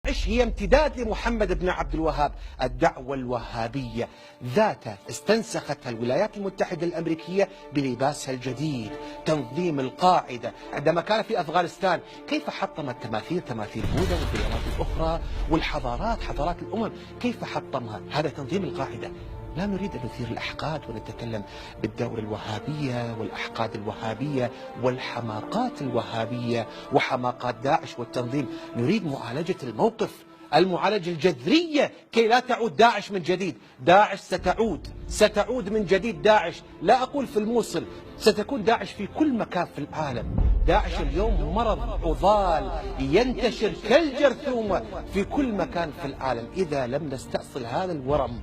هي امتداد لمحمد بن عبد الوهاب. الدعوة الوهابية ذاتها استنسختها الولايات المتحدة الأمريكية بلباسها الجديد. تنظيم القاعدة عندما كان في أفغانستان كيف حطمت تماثيل بوذا والديانات الأخرى والحضارات، حضارات الأمم، كيف حطمها؟ هذا تنظيم القاعدة. لا نريد أن نثير الأحقاد ونتكلم بالدورة الوهابية والأحقاد الوهابية والحماقات الوهابية وحماقات داعش والتنظيم. نريد معالجة الموقف، المعالجة الجذرية كي لا تعود داعش من جديد. داعش ستعود من جديد. داعش لا أقول في الموصل، ستكون داعش في كل مكان في العالم. داعش اليوم مرض عضال ينتشر كالجرثومة في كل مكان في العالم. إذا لم نستأصل هذا الورم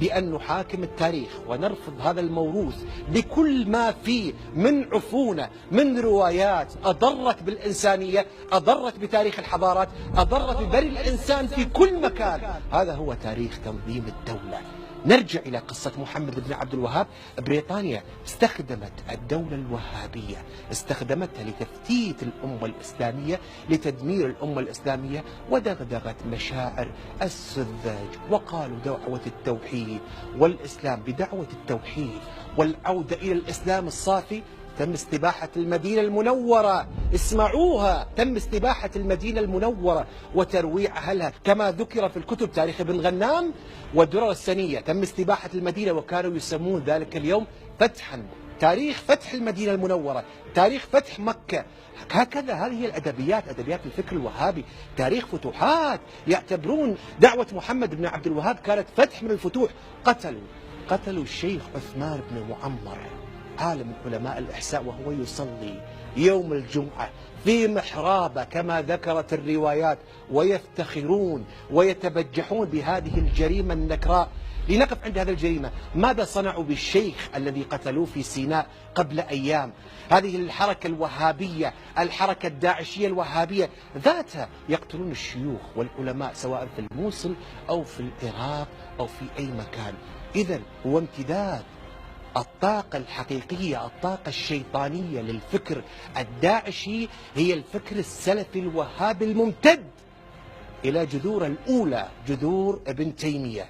بأن نحاكم التاريخ ونرفض هذا الموروث بكل ما فيه من عفونة، من روايات أضرت بالإنسانية، أضرت بتاريخ الحضارات، أضرت ببني الإنسان في كل مكان، هذا هو تاريخ تنظيم الدولة. نرجع إلى قصة محمد بن عبد الوهاب. بريطانيا استخدمت الدولة الوهابية، استخدمتها لتفتيت الأمة الإسلامية، لتدمير الأمة الإسلامية، ودغدغت مشاعر السذاج وقالوا دعوة التوحيد والإسلام. بدعوة التوحيد والعودة إلى الإسلام الصافي تم استباحة المدينة المنورة. اسمعوها، تم استباحة المدينة المنورة وترويع أهلها كما ذكر في الكتب تاريخ ابن غنام والدرر السنية. تم استباحة المدينة وكانوا يسمون ذلك اليوم فتحا، تاريخ فتح المدينة المنورة، تاريخ فتح مكة. هكذا هذه هي الأدبيات، أدبيات الفكر الوهابي، تاريخ فتوحات. يعتبرون دعوة محمد بن عبد الوهاب كانت فتح من الفتوح. قتلوا الشيخ عثمان بن معمر عالم علماء الإحساء وهو يصلي يوم الجمعة في محرابه كما ذكرت الروايات، ويفتخرون ويتبجحون بهذه الجريمة النكراء. لنقف عند هذه الجريمة. ماذا صنعوا بالشيخ الذي قتلوه في سيناء قبل أيام؟ هذه الحركة الوهابية، الحركة الداعشية الوهابية ذاتها يقتلون الشيوخ والعلماء سواء في الموصل أو في العراق أو في أي مكان. إذن هو امتداد الطاقة الحقيقية، الطاقة الشيطانية للفكر الداعشي، هي الفكر السلفي الوهابي الممتد إلى جذور الأولى، جذور ابن تيمية.